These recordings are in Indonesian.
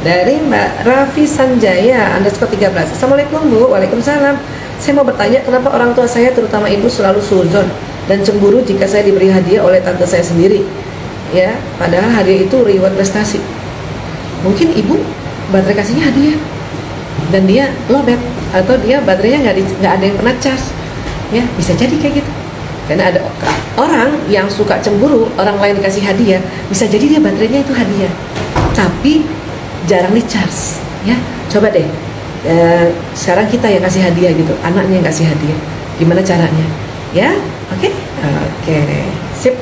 Dari Mbak Raffi Sanjaya _13. Assalamualaikum Bu. Waalaikumsalam. Saya mau bertanya, kenapa orang tua saya terutama ibu selalu suzon dan cemburu jika saya diberi hadiah oleh tante saya sendiri, ya, padahal hadiah itu reward prestasi. Mungkin ibu baterai kasihnya hadiah dan dia lowbat, atau dia baterainya nggak ada yang pernah charge, ya, bisa jadi kayak gitu. Karena ada orang yang suka cemburu orang lain dikasih hadiah, bisa jadi dia baterainya itu hadiah tapi jarang di charge, ya. Coba deh, sekarang kita yang kasih hadiah gitu, anaknya yang kasih hadiah, gimana caranya, ya? Oke. Sip.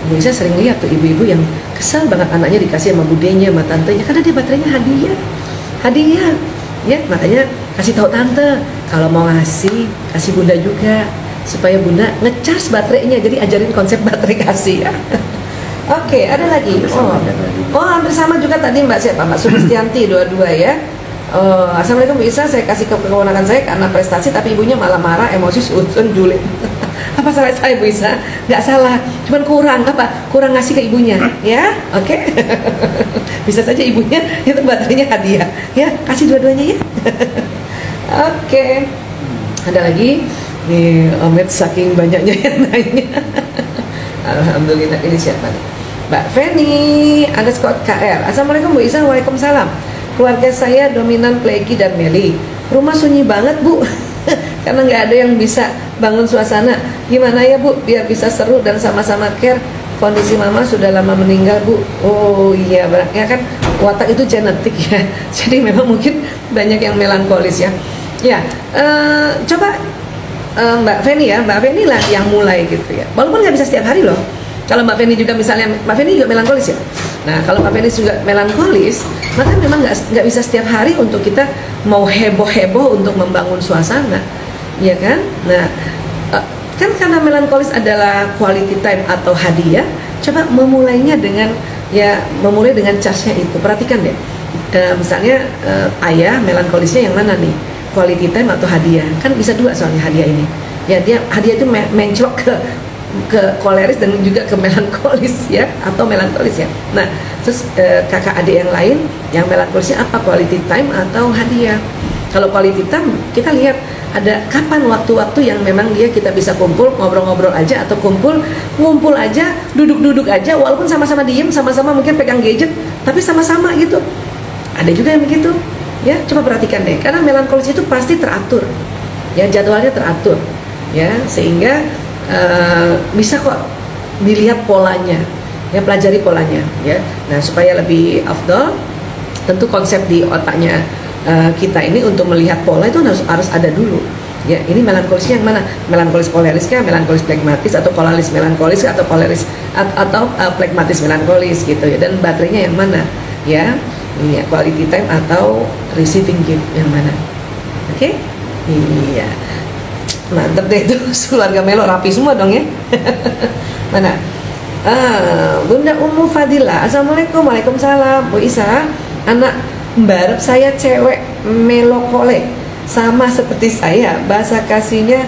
Bu Isa sering lihat tuh ibu-ibu yang kesel banget anaknya dikasih sama budenya, sama tantenya, karena dia baterainya hadiah, ya. Makanya kasih tahu tante, kalau mau kasih bunda juga, supaya bunda ngecas baterainya. Jadi ajarin konsep baterai kasih, ya. Oke, ada lagi. Hampir sama juga tadi Mbak siapa? Mbak Sulistianti 22, ya. Assalamualaikum Bu Isa, saya kasih kewenangan saya karena prestasi, tapi ibunya malah marah, emosi, suzon, julid. Apa salah saya Bu Isa? Nggak salah, cuman kurang ngasih ke ibunya, ya. Oke. Bisa saja ibunya itu baterainya hadiah, ya, kasih dua-duanya, ya. Oke. Ada lagi nih, Omet saking banyaknya yang nanya. Alhamdulillah. Ini siapa nih? Mbak Feni _KR. Assalamualaikum Bu Isa. Waalaikumsalam. Keluarga saya dominan Plegi dan Meli. Rumah sunyi banget Bu. Karena nggak ada yang bisa bangun suasana. Gimana ya Bu biar bisa seru dan sama-sama care? Kondisi mama sudah lama meninggal Bu. Oh iya, ya kan, watak itu genetik, ya. Jadi memang mungkin banyak yang melankolis, ya. Ya, coba Mbak Feni, ya, Mbak Feni lah yang mulai gitu, ya. Walaupun nggak bisa setiap hari loh. Kalau Mbak Feni juga misalnya, Mbak Feni juga melankolis, ya. Nah, kalau Mbak Feni juga melankolis, maka memang nggak bisa setiap hari untuk kita mau heboh-heboh untuk membangun suasana, ya kan? Nah, kan karena melankolis adalah quality time atau hadiah, coba memulai dengan charge-nya itu. Perhatikan deh, misalnya ayah melankolisnya yang mana nih? Quality time atau hadiah? Kan bisa dua soalnya hadiah ini. Ya, hadiah itu menclok ke koleris dan juga ke melankolis, ya, atau melankolis, ya. Nah, terus kakak adik yang lain yang melankolisnya apa? Quality time atau hadiah? Kalau quality time kita lihat ada kapan waktu-waktu yang memang kita bisa kumpul, ngobrol-ngobrol aja, atau ngumpul aja, duduk-duduk aja, walaupun sama-sama diem, sama-sama mungkin pegang gadget, tapi sama-sama gitu. Ada juga yang begitu, ya. Coba perhatikan deh, karena melankolis itu pasti teratur, ya, jadwalnya teratur, ya, sehingga bisa kok dilihat polanya, ya, pelajari polanya, ya. Nah, supaya lebih afdol, tentu konsep di otaknya kita ini untuk melihat pola itu harus ada dulu, ya. Ini melankolisnya yang mana? Melankolis koleris kah, melankolis plekmatis, atau kolaris melankolis, atau koleris atau plekmatis melankolis gitu, ya. Dan baterainya yang mana, ya? Ini ya, quality time atau receiving gift yang mana? Oke? Iya. Mantep deh itu, keluarga Melo rapi semua dong, ya. Mana? Bunda Ummu Fadila. Assalamualaikum. Waalaikumsalam. Bu Isa, anak mbarep saya cewek melokole, sama seperti saya. Bahasa kasihnya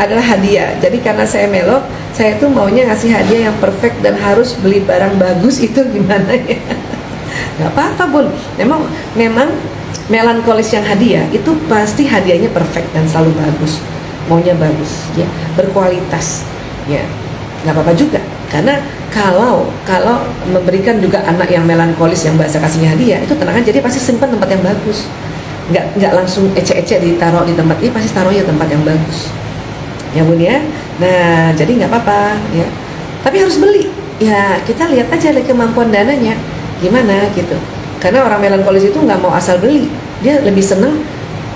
adalah hadiah. Jadi karena saya melok, saya tuh maunya ngasih hadiah yang perfect dan harus beli barang bagus. Itu gimana, ya? Gak apa-apa Bun. Memang melankolis yang hadiah itu pasti hadiahnya perfect dan selalu bagus, maunya bagus, ya, berkualitas, ya. Nggak apa-apa juga, karena kalau memberikan juga anak yang melankolis yang bahasa kasihnya hadiah, itu tenang aja, dia pasti simpan tempat yang bagus, nggak langsung ece-ece ditaruh di tempat ini, pasti taruhnya tempat yang bagus, ya Bun, ya. Nah, jadi nggak apa-apa, ya, tapi harus beli, ya. Kita lihat aja kemampuan dananya gimana gitu. Karena orang melankolis itu nggak mau asal beli, dia lebih seneng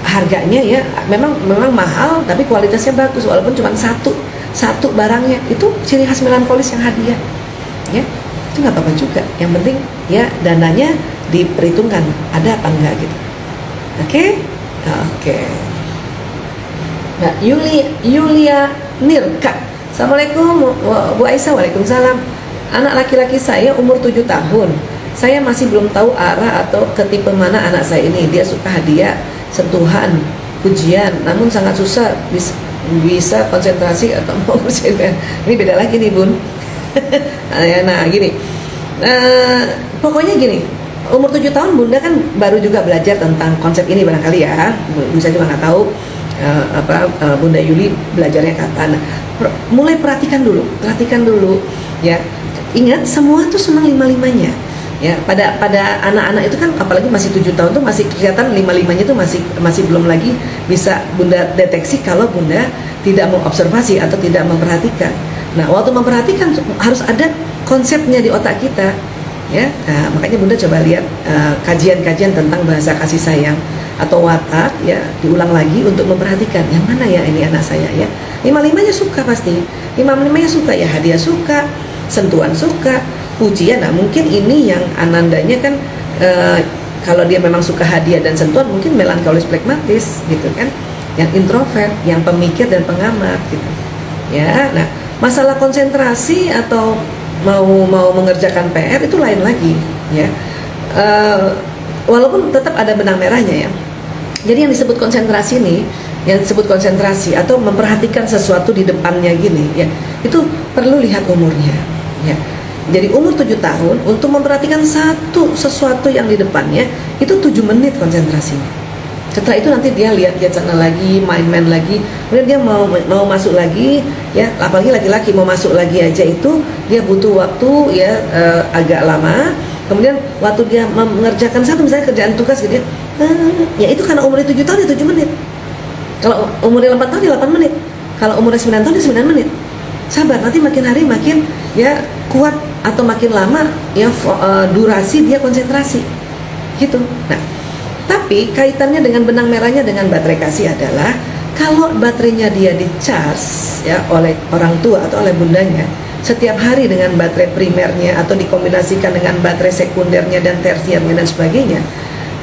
harganya, ya, memang mahal tapi kualitasnya bagus, walaupun cuma satu barangnya. Itu ciri khas melankolis yang hadiah, ya. Itu nggak apa-apa juga, yang penting, ya, dananya diperhitungkan ada apa enggak gitu. Oke. Nah, Yulia Nirka. Assalamualaikum Bu Aisyah. Waalaikumsalam. Anak laki-laki saya umur 7 tahun. Saya masih belum tahu arah atau ke tipe mana anak saya ini. Dia suka hadiah, sentuhan, pujian, namun sangat susah bisa konsentrasi atau mau bercerita. Ini beda lagi nih Bun. Nah gini, pokoknya gini, umur 7 tahun Bunda kan baru juga belajar tentang konsep ini barangkali ya. Bisa juga nggak tahu Bunda Yuli belajarnya kapan. Mulai perhatikan dulu ya. Ingat semua tuh senang lima-limanya. Ya, pada anak-anak itu kan apalagi masih 7 tahun tuh masih kelihatan lima-limanya tuh masih belum lagi bisa Bunda deteksi kalau Bunda tidak mengobservasi atau tidak memperhatikan. Nah, waktu memperhatikan harus ada konsepnya di otak kita, ya. Nah, makanya Bunda coba lihat kajian-kajian tentang bahasa kasih sayang atau watak, ya, diulang lagi untuk memperhatikan yang mana ya ini anak saya ya. Lima-limanya suka pasti, lima-limanya suka ya, hadiah suka, sentuhan suka, pujian. Nah, mungkin ini yang Anandanya kan kalau dia memang suka hadiah dan sentuhan mungkin melankolis pragmatis gitu kan, yang introvert, yang pemikir dan pengamat gitu ya. Nah, masalah konsentrasi atau mau mengerjakan PR itu lain lagi ya, walaupun tetap ada benang merahnya ya. Jadi yang disebut konsentrasi nih, yang disebut konsentrasi atau memperhatikan sesuatu di depannya gini ya, itu perlu lihat umurnya ya. Jadi umur 7 tahun untuk memperhatikan sesuatu yang di depannya itu 7 menit konsentrasinya. Setelah itu nanti dia lihat sana lagi, main-main lagi, kemudian dia mau masuk lagi ya, apalagi laki-laki mau masuk lagi aja itu dia butuh waktu ya agak lama. Kemudian waktu dia mengerjakan satu misalnya kerjaan tugas gitu ya itu karena umurnya 7 tahun ya 7 menit. Kalau umurnya 8 tahun ya 8 menit. Kalau umurnya 9 tahun ya 9 menit. Sabar, nanti makin hari makin ya kuat atau makin lama ya durasi dia konsentrasi gitu. Nah, tapi kaitannya dengan benang merahnya dengan baterai kasih adalah kalau baterainya dia di charge ya oleh orang tua atau oleh bundanya setiap hari dengan baterai primernya atau dikombinasikan dengan baterai sekundernya dan tersiernya dan sebagainya,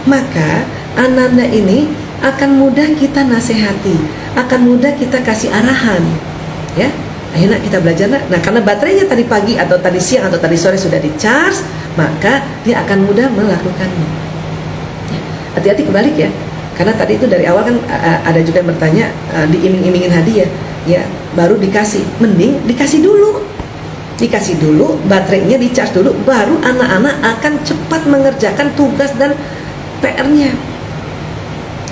maka anak-anak ini akan mudah kita nasihati, akan mudah kita kasih arahan ya. Ayo nak kita belajar nak. Nah, karena baterainya tadi pagi atau tadi siang atau tadi sore sudah di charge, maka dia akan mudah melakukannya. Hati-hati kebalik ya, karena tadi itu dari awal kan ada juga yang bertanya diiming-imingin hadiah ya, baru dikasih. Mending dikasih dulu baterainya di charge dulu, baru anak-anak akan cepat mengerjakan tugas dan PR-nya.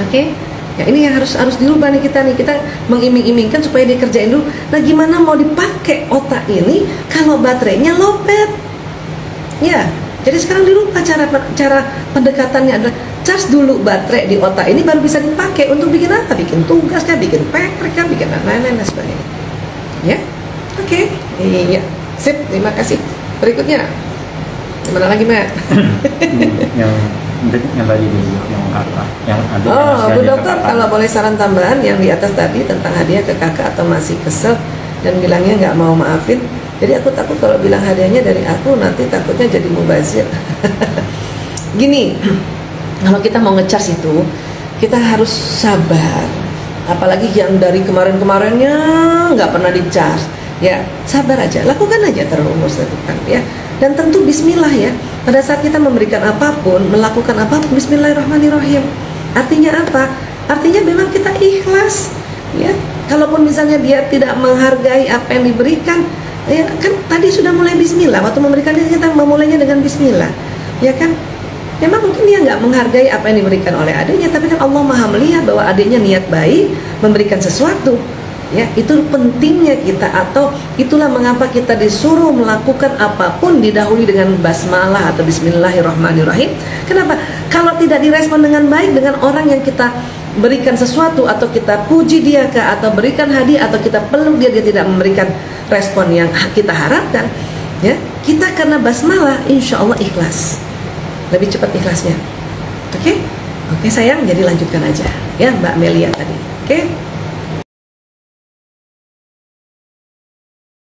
Oke? Ya, ini yang harus dirubah nih kita mengiming-imingkan supaya dikerjain dulu. Nah, gimana mau dipakai otak ini kalau baterainya lowbat? Ya, jadi sekarang dirubah cara pendekatannya adalah charge dulu baterai di otak ini baru bisa dipakai untuk bikin apa? Bikin tugas kah, bikin PR kah, bikin lain-lain dan sebagainya. Ya, oke. Iya, sip. Terima kasih. Berikutnya, gimana lagi Mbak? yang tadi dulu yang apa yang ada Bu Dokter kalau boleh saran tambahan yang di atas tadi tentang hadiah ke kakak atau masih kesel dan bilangnya nggak mau maafin, jadi aku takut kalau bilang hadiahnya dari aku nanti takutnya jadi mubazir. Gini, kalau kita mau ngecas itu kita harus sabar, apalagi yang dari kemarin-kemarinnya nggak pernah dicas ya, sabar aja, lakukan aja terus lakukan ya. Dan tentu bismillah ya, pada saat kita memberikan apapun, melakukan apapun, bismillahirrahmanirrahim. Artinya apa? Artinya memang kita ikhlas ya. Kalaupun misalnya dia tidak menghargai apa yang diberikan ya, kan tadi sudah mulai bismillah. Waktu memberikan kita memulainya dengan bismillah ya kan. Memang mungkin dia nggak menghargai apa yang diberikan oleh adiknya, tapi kan Allah maha melihat bahwa adiknya niat baik memberikan sesuatu. Ya, itu pentingnya kita, atau itulah mengapa kita disuruh melakukan apapun didahului dengan basmalah atau bismillahirrahmanirrahim. Kenapa? Kalau tidak direspon dengan baik dengan orang yang kita berikan sesuatu atau kita puji dia atau berikan hadiah atau kita peluk dia tidak memberikan respon yang kita harapkan, ya, kita karena basmalah insya Allah ikhlas, lebih cepat ikhlasnya. Oke sayang, jadi lanjutkan aja ya Mbak Melia tadi. Oke.